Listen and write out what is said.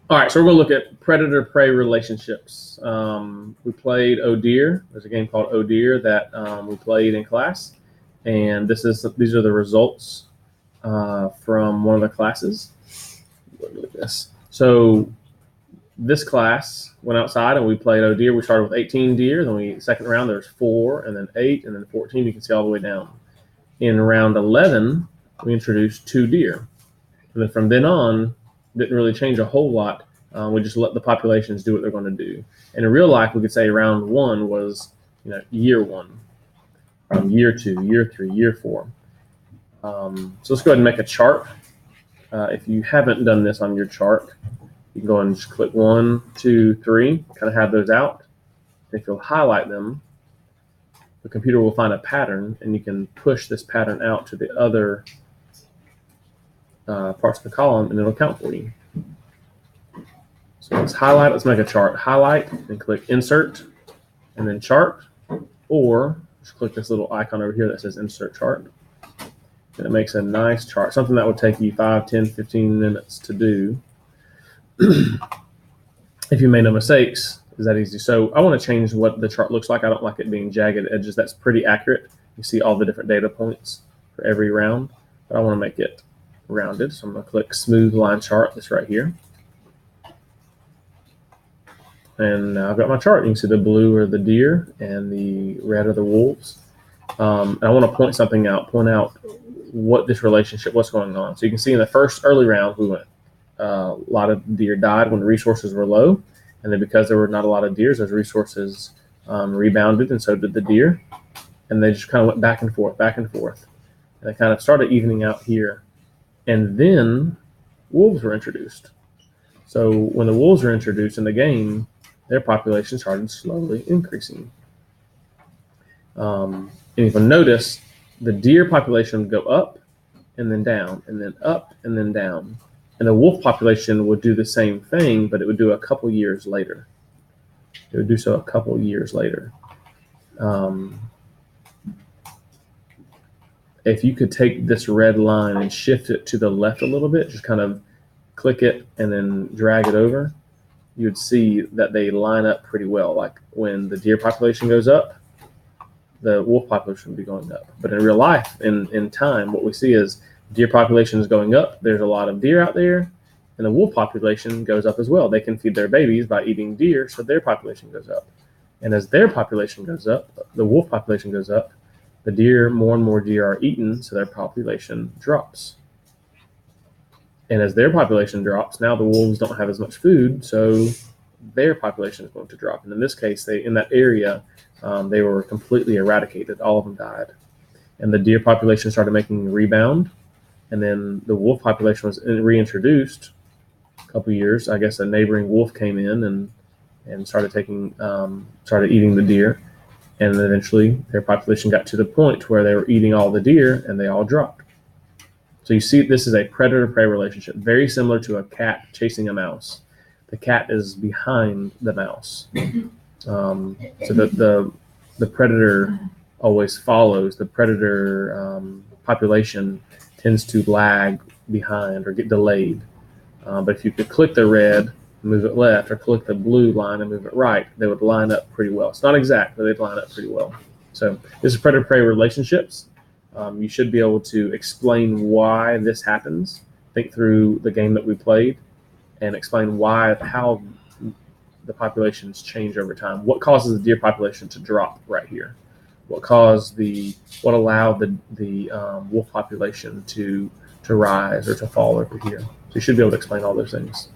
All right, so we're going to look at predator-prey relationships. We played Oh Deer. There's a game called Oh Deer that we played in class, and these are the results from one of the classes. Look at this. So this class went outside and we played Oh Deer. We started with 18 deer. Then second round there's 4, and then 8, and then 14. You can see all the way down. In round 11, we introduced 2 deer, and then from then on, didn't really change a whole lot. We just let the populations do what they're going to do. And in real life, we could say round 1 was, year 1, year 2, year 3, year 4. So let's go ahead and make a chart. If you haven't done this on your chart, you can go and just click 1, 2, 3, kind of have those out. And if you'll highlight them, the computer will find a pattern, and you can push this pattern out to the other parts of the column, and it'll count for you. So let's highlight. Let's make a chart. Highlight and click Insert, and then Chart, or just click this little icon over here that says Insert Chart. And it makes a nice chart, something that would take you 5, 10, 15 minutes to do. If you made no mistakes, is that easy? So I want to change what the chart looks like. I don't like it being jagged edges. That's pretty accurate. You see all the different data points for every round, but I want to make it rounded. So I'm going to click Smooth Line Chart, this right here. And now I've got my chart. You can see the blue are the deer and the red are the wolves. And I want to point something out, point out what this relationship, what's going on. So you can see in the first early round, we went, a lot of deer died when the resources were low. And then because there were not a lot of deer, those resources rebounded, and so did the deer. And they just kind of went back and forth, back and forth. And they kind of started evening out here. And then wolves were introduced. So when the wolves were introduced in the game, their population started slowly increasing. And if you notice, the deer population would go up and then down, and then up and then down. And the wolf population would do the same thing, but it would do a couple years later. It would do so a couple years later. If you could take this red line and shift it to the left a little bit, just kind of click it and then drag it over, you would see that they line up pretty well. Like when the deer population goes up, the wolf population would be going up. But in real life, in time, what we see is deer population is going up. There's a lot of deer out there, and the wolf population goes up as well. They can feed their babies by eating deer, so their population goes up. And as their population goes up, the wolf population goes up, the deer, more and more deer are eaten, so their population drops. And as their population drops, now the wolves don't have as much food, so their population is going to drop. And in this case, in that area, they were completely eradicated. All of them died. And the deer population started making a rebound. And then the wolf population was reintroduced a couple of years. I guess a neighboring wolf came in and started eating the deer. And then eventually their population got to the point where they were eating all the deer, and they all dropped. So you see, this is a predator-prey relationship, very similar to a cat chasing a mouse. The cat is behind the mouse. So the predator always follows. The predator population tends to lag behind or get delayed. But if you could click the red, move it left, or click the blue line and move it right, they would line up pretty well. It's not exact, but they'd line up pretty well. So this is predator-prey relationships. You should be able to explain why this happens, think through the game that we played, and explain how the populations change over time. What causes the deer population to drop right here? What allowed the wolf population to rise or to fall over here? So you should be able to explain all those things.